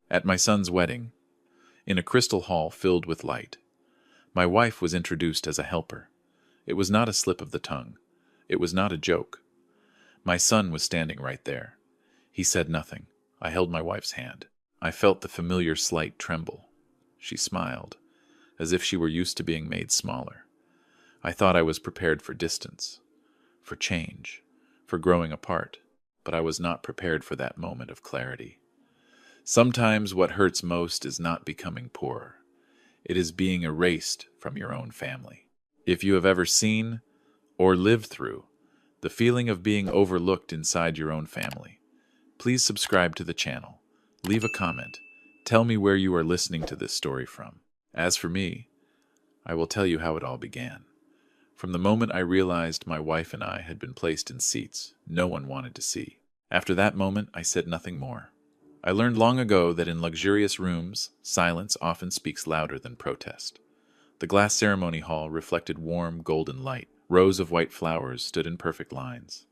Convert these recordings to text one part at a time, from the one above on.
At my son's wedding, in a crystal hall filled with light, my wife was introduced as a helper. It was not a slip of the tongue. It was not a joke. My son was standing right there. He said nothing. I held my wife's hand. I felt the familiar slight tremble. She smiled, as if she were used to being made smaller. I thought I was prepared for distance, for change, for growing apart, but I was not prepared for that moment of clarity. Sometimes what hurts most is not becoming poorer. It is being erased from your own family. If you have ever seen or lived through the feeling of being overlooked inside your own family, please subscribe to the channel. Leave a comment. Tell me where you are listening to this story from. As for me, I will tell you how it all began. From the moment I realized my wife and I had been placed in seats no one wanted to see. After that moment, I said nothing more. I learned long ago that in luxurious rooms, silence often speaks louder than protest. The glass ceremony hall reflected warm, golden light. Rows of white flowers stood in perfect lines,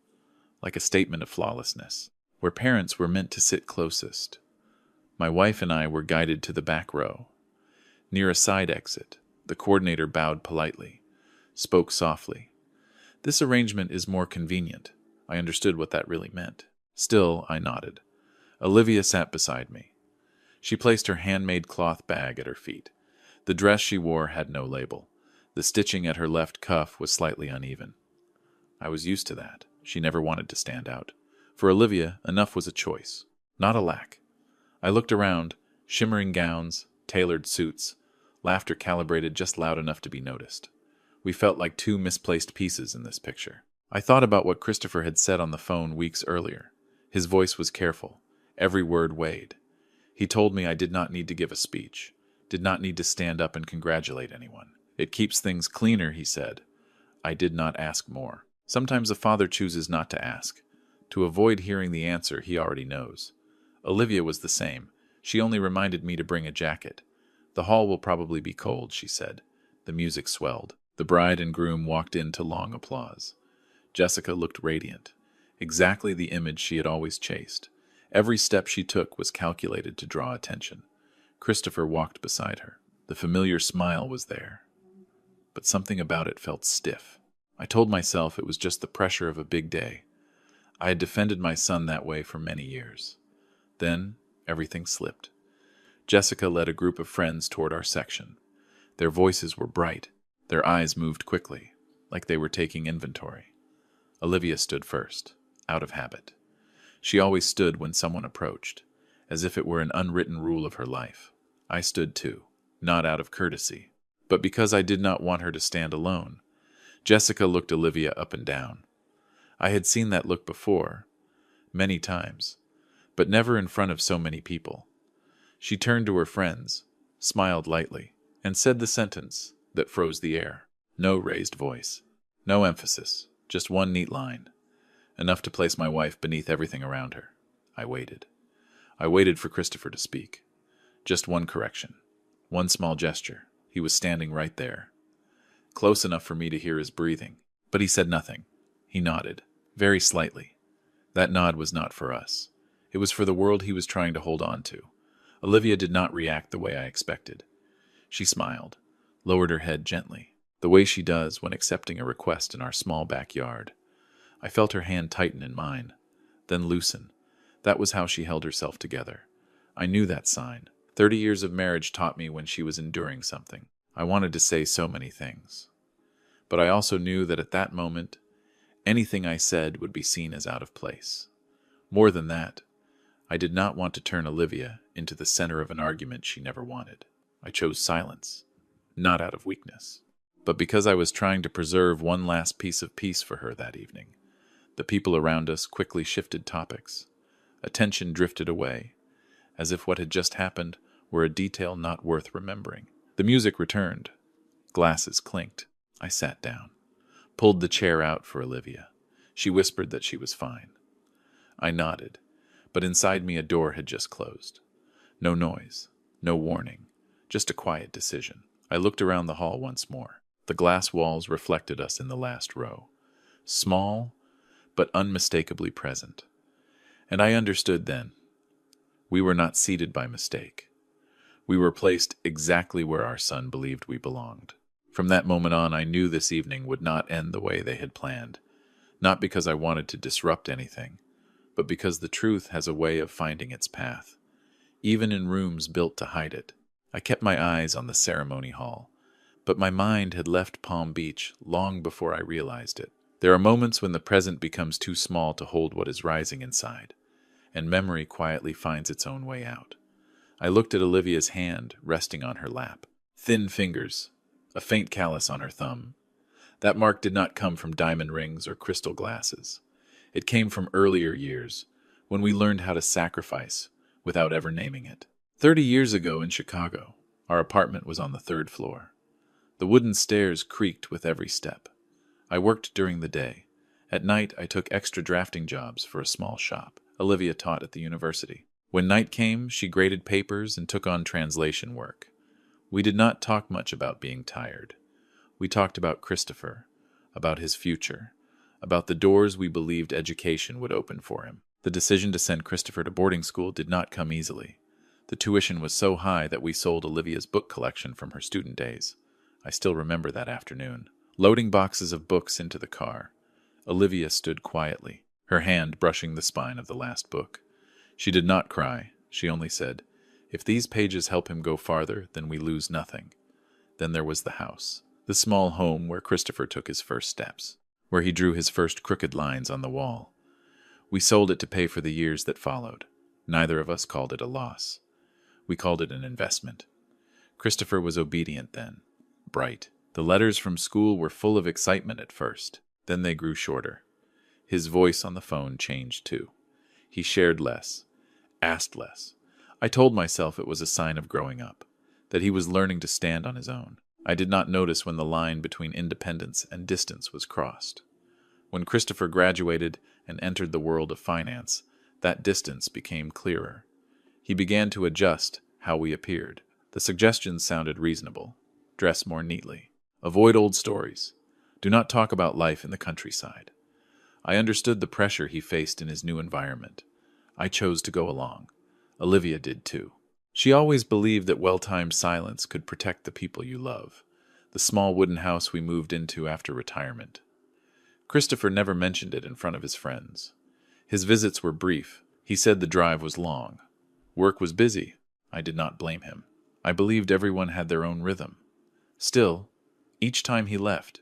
like a statement of flawlessness. Where parents were meant to sit closest, my wife and I were guided to the back row. Near a side exit, the coordinator bowed politely, spoke softly. "This arrangement is more convenient." I understood what that really meant. Still, I nodded. Olivia sat beside me. She placed her handmade cloth bag at her feet. The dress she wore had no label. The stitching at her left cuff was slightly uneven. I was used to that. She never wanted to stand out. For Olivia, enough was a choice, not a lack. I looked around, shimmering gowns, tailored suits, laughter calibrated just loud enough to be noticed. We felt like two misplaced pieces in this picture. I thought about what Christopher had said on the phone weeks earlier. His voice was careful. Every word weighed. He told me I did not need to give a speech, did not need to stand up and congratulate anyone. "It keeps things cleaner," he said. I did not ask more. Sometimes a father chooses not to ask, to avoid hearing the answer he already knows. Olivia was the same. She only reminded me to bring a jacket. "The hall will probably be cold," she said. The music swelled. The bride and groom walked in to long applause. Jessica looked radiant, exactly the image she had always chased. Every step she took was calculated to draw attention. Christopher walked beside her. The familiar smile was there, but something about it felt stiff. I told myself it was just the pressure of a big day. I had defended my son that way for many years. Then, everything slipped. Jessica led a group of friends toward our section. Their voices were bright. Their eyes moved quickly, like they were taking inventory. Olivia stood first, out of habit. She always stood when someone approached, as if it were an unwritten rule of her life. I stood too, not out of courtesy, but because I did not want her to stand alone. Jessica looked Olivia up and down. I had seen that look before, many times, but never in front of so many people. She turned to her friends, smiled lightly, and said the sentence that froze the air. No raised voice, no emphasis, just one neat line, enough to place my wife beneath everything around her. I waited. I waited for Christopher to speak. Just one correction, one small gesture. He was standing right there, close enough for me to hear his breathing. But he said nothing. He nodded, very slightly. That nod was not for us. It was for the world he was trying to hold on to. Olivia did not react the way I expected. She smiled, lowered her head gently, the way she does when accepting a request in our small backyard. I felt her hand tighten in mine, then loosen. That was how she held herself together. I knew that sign. 30 years of marriage taught me when she was enduring something. I wanted to say so many things. But I also knew that at that moment, anything I said would be seen as out of place. More than that, I did not want to turn Olivia into the center of an argument she never wanted. I chose silence, not out of weakness, but because I was trying to preserve one last piece of peace for her that evening. The people around us quickly shifted topics. Attention drifted away, as if what had just happened were a detail not worth remembering. The music returned. Glasses clinked. I sat down, pulled the chair out for Olivia. She whispered that she was fine. I nodded, but inside me a door had just closed. No noise, no warning, just a quiet decision. I looked around the hall once more. The glass walls reflected us in the last row, small but unmistakably present. And I understood then. We were not seated by mistake. We were placed exactly where our son believed we belonged. From that moment on, I knew this evening would not end the way they had planned, not because I wanted to disrupt anything, but because the truth has a way of finding its path, even in rooms built to hide it. I kept my eyes on the ceremony hall, but my mind had left Palm Beach long before I realized it. There are moments when the present becomes too small to hold what is rising inside, and memory quietly finds its own way out. I looked at Olivia's hand resting on her lap. Thin fingers, a faint callus on her thumb. That mark did not come from diamond rings or crystal glasses. It came from earlier years, when we learned how to sacrifice without ever naming it. 30 years ago in Chicago, our apartment was on the 3rd floor. The wooden stairs creaked with every step. I worked during the day. At night, I took extra drafting jobs for a small shop. Olivia taught at the university. When night came, she graded papers and took on translation work. We did not talk much about being tired. We talked about Christopher, about his future, about the doors we believed education would open for him. The decision to send Christopher to boarding school did not come easily. The tuition was so high that we sold Olivia's book collection from her student days. I still remember that afternoon. Loading boxes of books into the car, Olivia stood quietly, her hand brushing the spine of the last book. She did not cry. She only said, "If these pages help him go farther, then we lose nothing." Then there was the house, the small home where Christopher took his first steps, where he drew his first crooked lines on the wall. We sold it to pay for the years that followed. Neither of us called it a loss. We called it an investment. Christopher was obedient then, bright. The letters from school were full of excitement at first. Then they grew shorter. His voice on the phone changed too. He shared less, asked less. I told myself it was a sign of growing up, that he was learning to stand on his own. I did not notice when the line between independence and distance was crossed. When Christopher graduated and entered the world of finance, that distance became clearer. He began to adjust how we appeared. The suggestions sounded reasonable. Dress more neatly. Avoid old stories. Do not talk about life in the countryside. I understood the pressure he faced in his new environment. I chose to go along. Olivia did too. She always believed that well-timed silence could protect the people you love, the small wooden house we moved into after retirement. Christopher never mentioned it in front of his friends. His visits were brief. He said the drive was long. Work was busy. I did not blame him. I believed everyone had their own rhythm. Still, each time he left,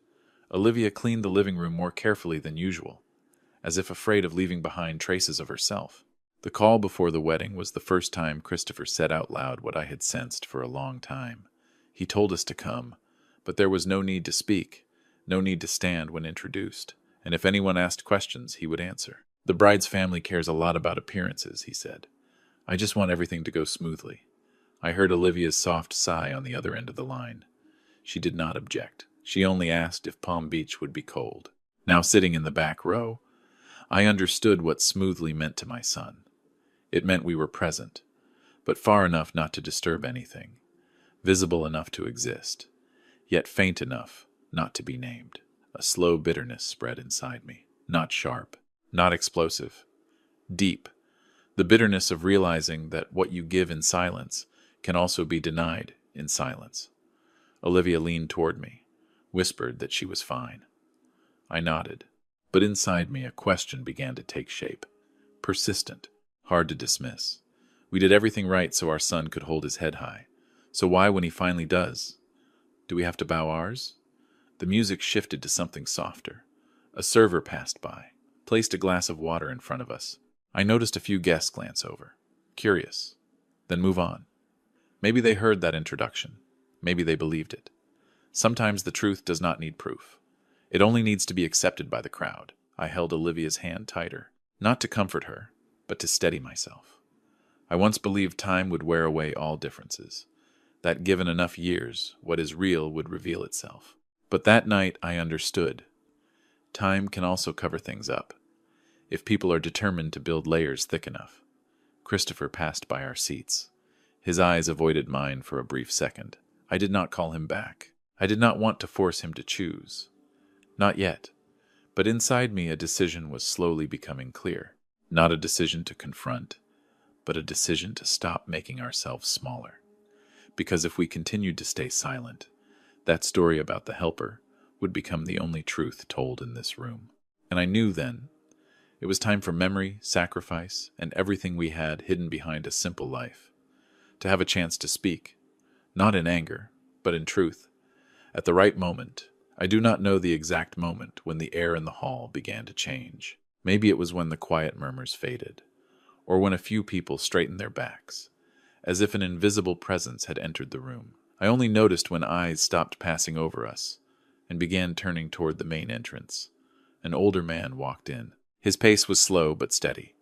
Olivia cleaned the living room more carefully than usual, as if afraid of leaving behind traces of herself. The call before the wedding was the first time Christopher said out loud what I had sensed for a long time. He told us to come, but there was no need to speak, no need to stand when introduced, and if anyone asked questions, he would answer. "The bride's family cares a lot about appearances," he said. "I just want everything to go smoothly." I heard Olivia's soft sigh on the other end of the line. She did not object. She only asked if Palm Beach would be cold. Now sitting in the back row, I understood what smoothly meant to my son. It meant we were present, but far enough not to disturb anything, visible enough to exist, yet faint enough not to be named. A slow bitterness spread inside me, not sharp, not explosive, deep, the bitterness of realizing that what you give in silence can also be denied in silence. Olivia leaned toward me, whispered that she was fine. I nodded, but inside me a question began to take shape, persistent, hard to dismiss. We did everything right so our son could hold his head high. So why, when he finally does, do we have to bow ours? The music shifted to something softer. A server passed by, placed a glass of water in front of us. I noticed a few guests glance over, curious, then move on. Maybe they heard that introduction. Maybe they believed it. Sometimes the truth does not need proof. It only needs to be accepted by the crowd. I held Olivia's hand tighter, not to comfort her, but to steady myself. I once believed time would wear away all differences, that given enough years, what is real would reveal itself. But that night I understood. Time can also cover things up, if people are determined to build layers thick enough. Christopher passed by our seats. His eyes avoided mine for a brief second. I did not call him back. I did not want to force him to choose. Not yet. But inside me a decision was slowly becoming clear. Not a decision to confront, but a decision to stop making ourselves smaller. Because if we continued to stay silent, that story about the helper would become the only truth told in this room. And I knew then it was time for memory, sacrifice, and everything we had hidden behind a simple life. To have a chance to speak, not in anger, but in truth, at the right moment. I do not know the exact moment when the air in the hall began to change. Maybe it was when the quiet murmurs faded, or when a few people straightened their backs, as if an invisible presence had entered the room. I only noticed when eyes stopped passing over us and began turning toward the main entrance. An older man walked in. His pace was slow but steady.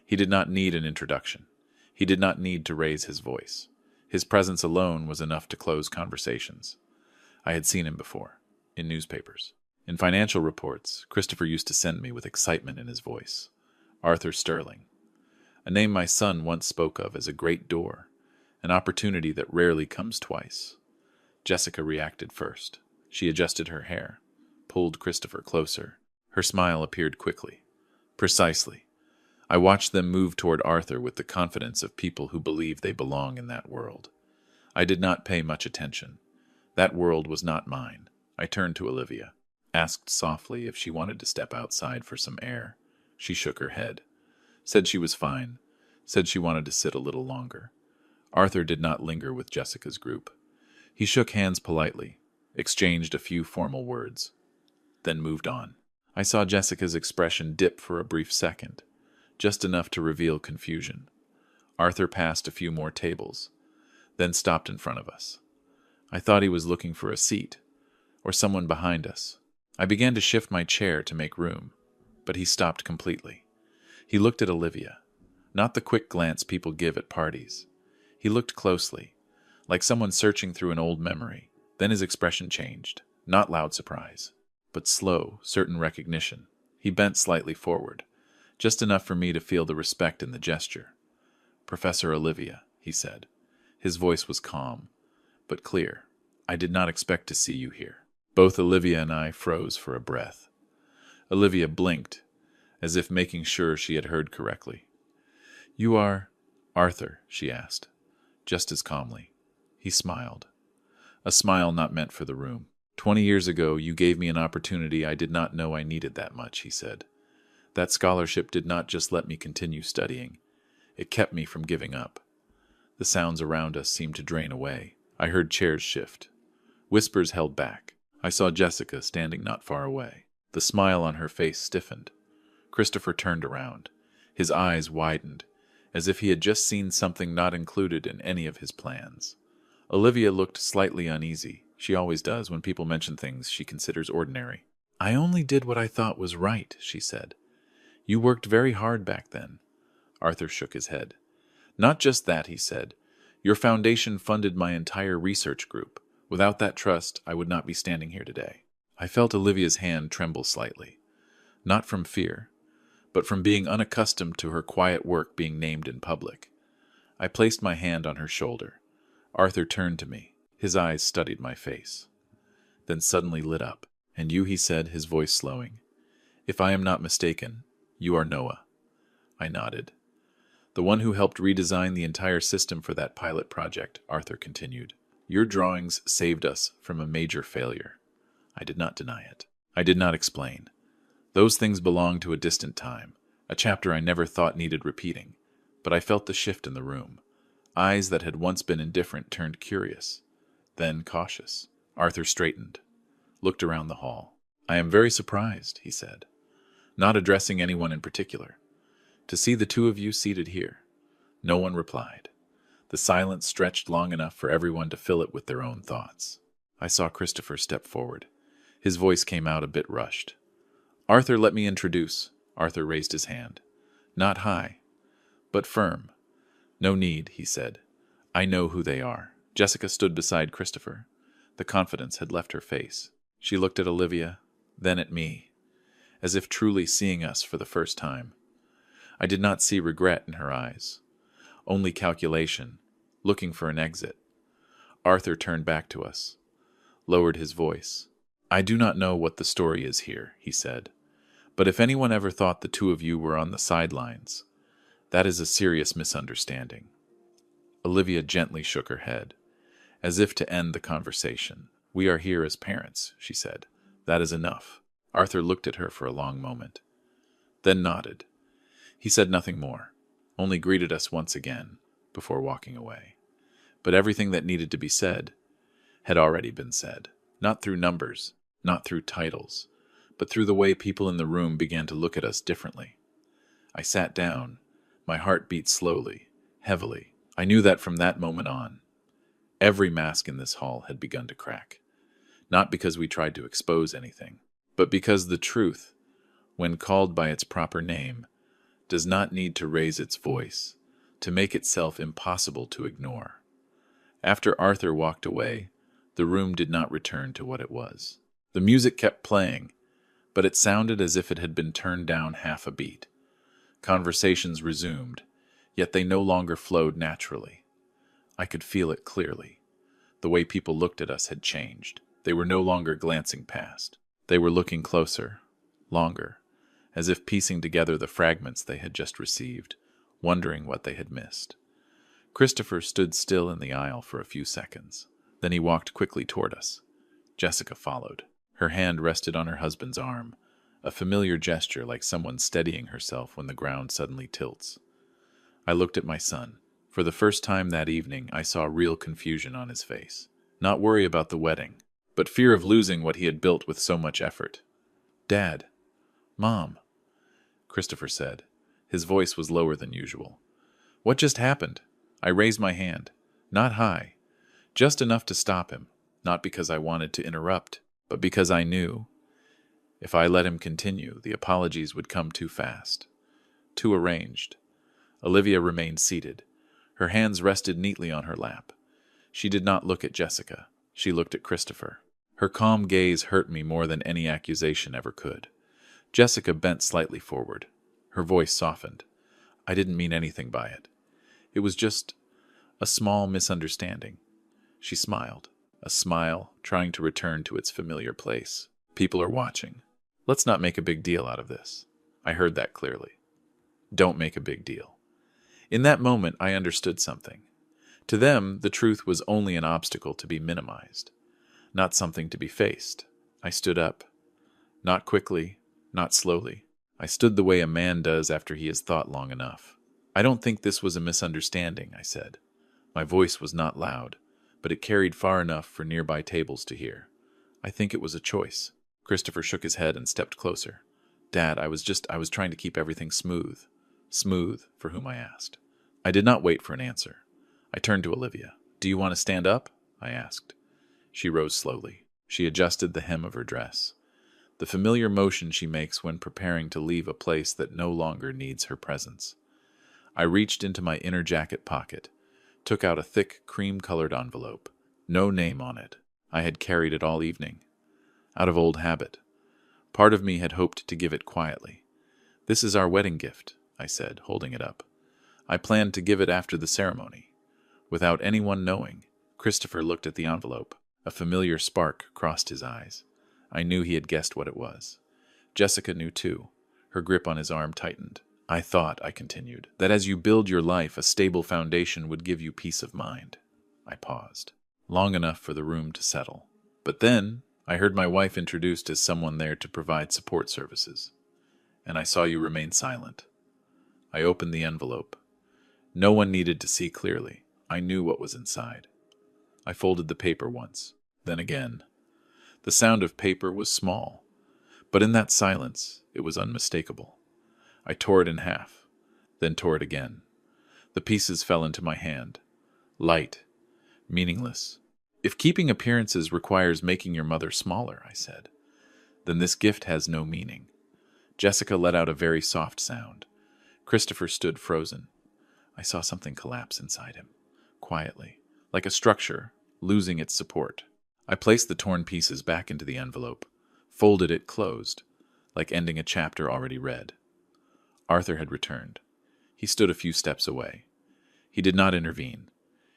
He did not need an introduction. He did not need to raise his voice. His presence alone was enough to close conversations. I had seen him before, in newspapers. In financial reports, Christopher used to send me with excitement in his voice. Arthur Sterling. A name my son once spoke of as a great door, an opportunity that rarely comes twice. Jessica reacted first. She adjusted her hair, pulled Christopher closer. Her smile appeared quickly. Precisely. I watched them move toward Arthur with the confidence of people who believe they belong in that world. I did not pay much attention. That world was not mine. I turned to Olivia, asked softly if she wanted to step outside for some air. She shook her head, said she was fine, said she wanted to sit a little longer. Arthur did not linger with Jessica's group. He shook hands politely, exchanged a few formal words, then moved on. I saw Jessica's expression dip for a brief second, just enough to reveal confusion. Arthur passed a few more tables, then stopped in front of us. I thought he was looking for a seat, or someone behind us. I began to shift my chair to make room, but he stopped completely. He looked at Olivia, not the quick glance people give at parties. He looked closely, like someone searching through an old memory. Then his expression changed, not loud surprise, but slow, certain recognition. He bent slightly forward, just enough for me to feel the respect in the gesture. "Professor Olivia," he said. His voice was calm, but clear. "I did not expect to see you here." Both Olivia and I froze for a breath. Olivia blinked, as if making sure she had heard correctly. "You are Arthur?" she asked, just as calmly. He smiled. A smile not meant for the room. 20 years ago, you gave me an opportunity I did not know I needed that much," he said. "That scholarship did not just let me continue studying. It kept me from giving up." The sounds around us seemed to drain away. I heard chairs shift. Whispers held back. I saw Jessica standing not far away. The smile on her face stiffened. Christopher turned around. His eyes widened, as if he had just seen something not included in any of his plans. Olivia looked slightly uneasy. She always does when people mention things she considers ordinary. "I only did what I thought was right," she said. "You worked very hard back then." Arthur shook his head. "Not just that," he said. "Your foundation funded my entire research group. Without that trust, I would not be standing here today." I felt Olivia's hand tremble slightly. Not from fear, but from being unaccustomed to her quiet work being named in public. I placed my hand on her shoulder. Arthur turned to me. His eyes studied my face, then suddenly lit up. "And you," he said, his voice slowing. "If I am not mistaken, you are Noah." I nodded. "The one who helped redesign the entire system for that pilot project," Arthur continued. "Your drawings saved us from a major failure." I did not deny it. I did not explain. Those things belonged to a distant time, a chapter I never thought needed repeating, but I felt the shift in the room. Eyes that had once been indifferent turned curious, then cautious. Arthur straightened, looked around the hall. "I am very surprised," he said, not addressing anyone in particular, "to see the two of you seated here." No one replied. The silence stretched long enough for everyone to fill it with their own thoughts. I saw Christopher step forward. His voice came out a bit rushed. "Arthur, let me introduce." Arthur raised his hand. Not high, but firm. "No need," he said. "I know who they are." Jessica stood beside Christopher. The confidence had left her face. She looked at Olivia, then at me, as if truly seeing us for the first time. I did not see regret in her eyes, only calculation, looking for an exit. Arthur turned back to us, lowered his voice. "I do not know what the story is here," he said, "but if anyone ever thought the two of you were on the sidelines, That is a serious misunderstanding. Olivia gently shook her head, as if to end the conversation. We are here as parents, she said. That is enough. Arthur looked at her for a long moment, then nodded. He said nothing more, only greeted us once again before walking away. But everything that needed to be said had already been said, not through numbers, not through titles, but through the way people in the room began to look at us differently. I sat down. My heart beat slowly, heavily. I knew that from that moment on, every mask in this hall had begun to crack. Not because we tried to expose anything, but because the truth, when called by its proper name, does not need to raise its voice, to make itself impossible to ignore. After Arthur walked away, the room did not return to what it was. The music kept playing, but it sounded as if it had been turned down half a beat. Conversations resumed, yet they no longer flowed naturally. I could feel it clearly. The way people looked at us had changed. They were no longer glancing past. They were looking closer, longer, as if piecing together the fragments they had just received, wondering what they had missed. Christopher stood still in the aisle for a few seconds. Then he walked quickly toward us. Jessica followed. Her hand rested on her husband's arm, a familiar gesture like someone steadying herself when the ground suddenly tilts. I looked at my son. For the first time that evening, I saw real confusion on his face. Not worry about the wedding, but fear of losing what he had built with so much effort. "Dad, Mom," Christopher said. His voice was lower than usual. "What just happened?" I raised my hand. Not high, just enough to stop him, not because I wanted to interrupt, but because I knew, if I let him continue, the apologies would come too fast, too arranged. Olivia remained seated. Her hands rested neatly on her lap. She did not look at Jessica. She looked at Christopher. Her calm gaze hurt me more than any accusation ever could. Jessica bent slightly forward. Her voice softened. I didn't mean anything by it. It was just a small misunderstanding. She smiled, a smile trying to return to its familiar place. People are watching. Let's not make a big deal out of this. I heard that clearly. Don't make a big deal. In that moment, I understood something. To them, the truth was only an obstacle to be minimized, not something to be faced. I stood up. Not quickly, not slowly. I stood the way a man does after he has thought long enough. I don't think this was a misunderstanding, I said. My voice was not loud, but it carried far enough for nearby tables to hear. I think it was a choice. Christopher shook his head and stepped closer. Dad, I was trying to keep everything smooth. Smooth, for whom I asked. I did not wait for an answer. I turned to Olivia. Do you want to stand up? I asked. She rose slowly. She adjusted the hem of her dress. The familiar motion she makes when preparing to leave a place that no longer needs her presence. I reached into my inner jacket pocket, took out a thick, cream-colored envelope. No name on it. I had carried it all evening. Out of old habit. Part of me had hoped to give it quietly. This is our wedding gift, I said, holding it up. I planned to give it after the ceremony. Without anyone knowing, Christopher looked at the envelope. A familiar spark crossed his eyes. I knew he had guessed what it was. Jessica knew too. Her grip on his arm tightened. I thought, I continued, that as you build your life, a stable foundation would give you peace of mind. I paused, long enough for the room to settle. But then, I heard my wife introduced as someone there to provide support services. And I saw you remain silent. I opened the envelope. No one needed to see clearly. I knew what was inside. I folded the paper once, then again. The sound of paper was small, but in that silence, it was unmistakable. I tore it in half, then tore it again. The pieces fell into my hand. Light, meaningless. If keeping appearances requires making your mother smaller, I said, then this gift has no meaning. Jessica let out a very soft sound. Christopher stood frozen. I saw something collapse inside him, quietly, like a structure losing its support. I placed the torn pieces back into the envelope, folded it closed, like ending a chapter already read. Arthur had returned. He stood a few steps away. He did not intervene.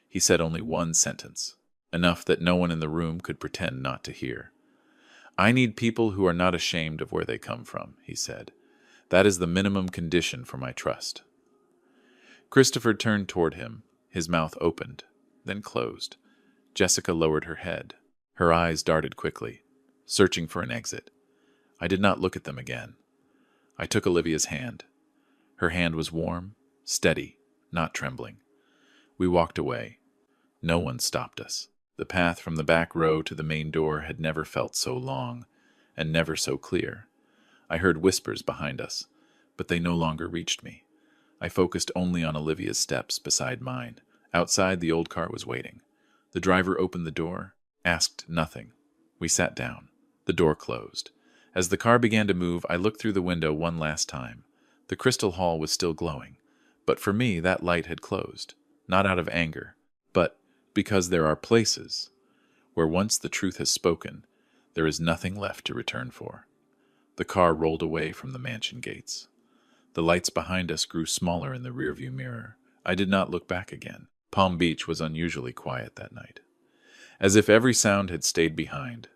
He said only one sentence, enough that no one in the room could pretend not to hear. I need people who are not ashamed of where they come from, he said. That is the minimum condition for my trust. Christopher turned toward him. His mouth opened, then closed. Jessica lowered her head. Her eyes darted quickly, searching for an exit. I did not look at them again. I took Olivia's hand. Her hand was warm, steady, not trembling. We walked away. No one stopped us. The path from the back row to the main door had never felt so long, and never so clear. I heard whispers behind us, but they no longer reached me. I focused only on Olivia's steps beside mine. Outside, the old car was waiting. The driver opened the door, asked nothing. We sat down. The door closed. As the car began to move, I looked through the window one last time. The crystal hall was still glowing, but for me that light had closed, not out of anger, but because there are places where once the truth has spoken, there is nothing left to return for. The car rolled away from the mansion gates. The lights behind us grew smaller in the rearview mirror. I did not look back again. Palm Beach was unusually quiet that night, as if every sound had stayed behind,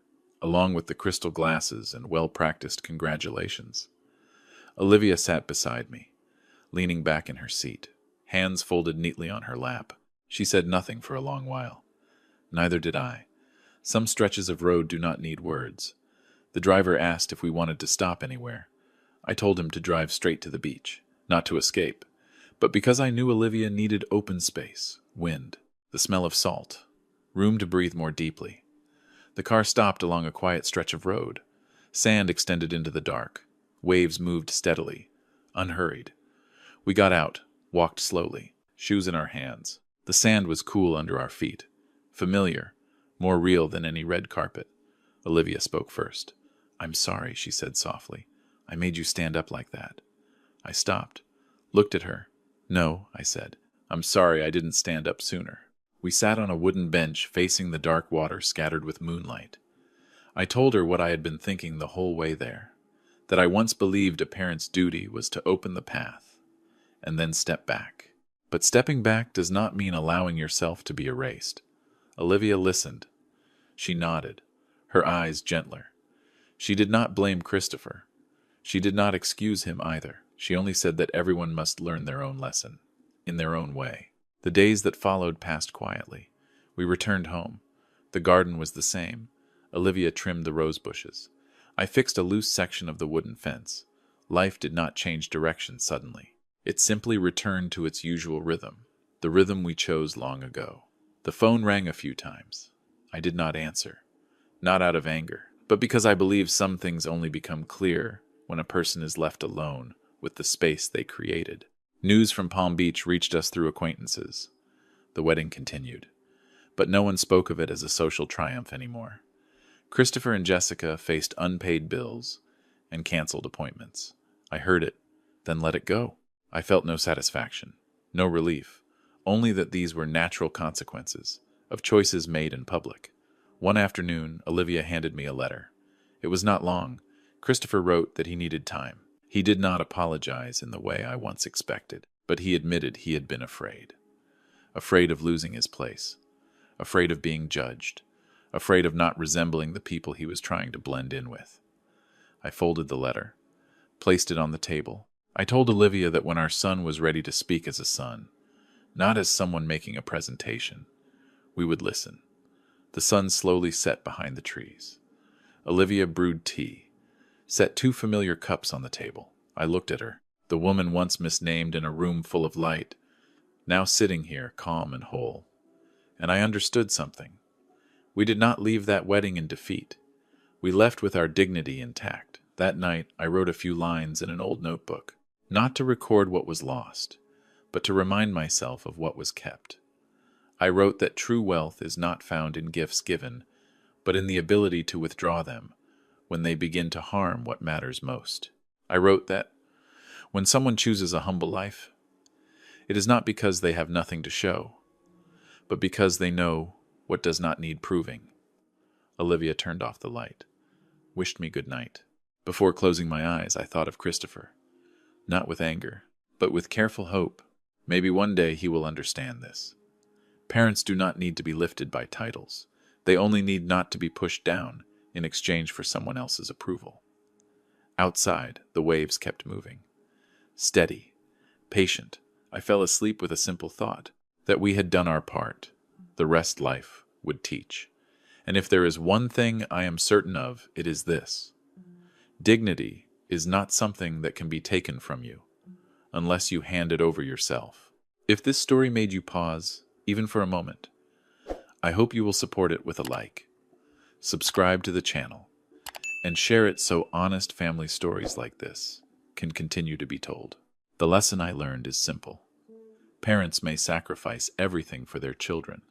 along with the crystal glasses and well-practiced congratulations. Olivia sat beside me, leaning back in her seat, hands folded neatly on her lap. She said nothing for a long while. Neither did I. Some stretches of road do not need words. The driver asked if we wanted to stop anywhere. I told him to drive straight to the beach, not to escape, but because I knew Olivia needed open space, wind, the smell of salt, room to breathe more deeply. The car stopped along a quiet stretch of road. Sand extended into the dark. Waves moved steadily, unhurried. We got out, walked slowly, shoes in our hands. The sand was cool under our feet, familiar, more real than any red carpet. Olivia spoke first. "I'm sorry," she said softly. "I made you stand up like that." I stopped, looked at her. "No," I said. "I'm sorry I didn't stand up sooner." We sat on a wooden bench facing the dark water scattered with moonlight. I told her what I had been thinking the whole way there, that I once believed a parent's duty was to open the path and then step back. But stepping back does not mean allowing yourself to be erased. Olivia listened. She nodded, her eyes gentler. She did not blame Christopher. She did not excuse him either. She only said that everyone must learn their own lesson, in their own way. The days that followed passed quietly. We returned home. The garden was the same. Olivia trimmed the rose bushes. I fixed a loose section of the wooden fence. Life did not change direction suddenly. It simply returned to its usual rhythm, the rhythm we chose long ago. The phone rang a few times. I did not answer, not out of anger, but because I believe some things only become clear when a person is left alone with the space they created. News from Palm Beach reached us through acquaintances. The wedding continued, but no one spoke of it as a social triumph anymore. Christopher and Jessica faced unpaid bills and canceled appointments. I heard it, then let it go. I felt no satisfaction, no relief, only that these were natural consequences of choices made in public. One afternoon, Olivia handed me a letter. It was not long. Christopher wrote that he needed time. He did not apologize in the way I once expected, but he admitted he had been afraid. Afraid of losing his place, afraid of being judged, afraid of not resembling the people he was trying to blend in with. I folded the letter, placed it on the table. I told Olivia that when our son was ready to speak as a son, not as someone making a presentation, we would listen. The sun slowly set behind the trees. Olivia brewed tea, set 2 familiar cups on the table. I looked at her, the woman once misnamed in a room full of light, now sitting here calm and whole. And I understood something. We did not leave that wedding in defeat. We left with our dignity intact. That night, I wrote a few lines in an old notebook, not to record what was lost, but to remind myself of what was kept. I wrote that true wealth is not found in gifts given, but in the ability to withdraw them when they begin to harm what matters most. I wrote that when someone chooses a humble life, it is not because they have nothing to show, but because they know what does not need proving. Olivia turned off the light, wished me good night. Before closing my eyes, I thought of Christopher, not with anger, but with careful hope. Maybe one day he will understand this. Parents do not need to be lifted by titles. They only need not to be pushed down in exchange for someone else's approval. Outside, the waves kept moving. Steady, patient, I fell asleep with a simple thought, that we had done our part. The rest life would teach. And if there is one thing I am certain of, it is this. Dignity is not something that can be taken from you, unless you hand it over yourself. If this story made you pause, even for a moment, I hope you will support it with a like, subscribe to the channel, and share it so honest family stories like this can continue to be told. The lesson I learned is simple. Parents may sacrifice everything for their children,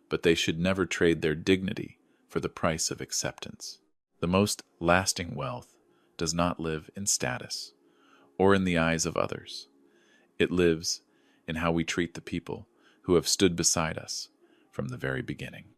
but they should never trade their dignity for the price of acceptance. The most lasting wealth does not live in status or in the eyes of others. It lives in how we treat the people who have stood beside us from the very beginning.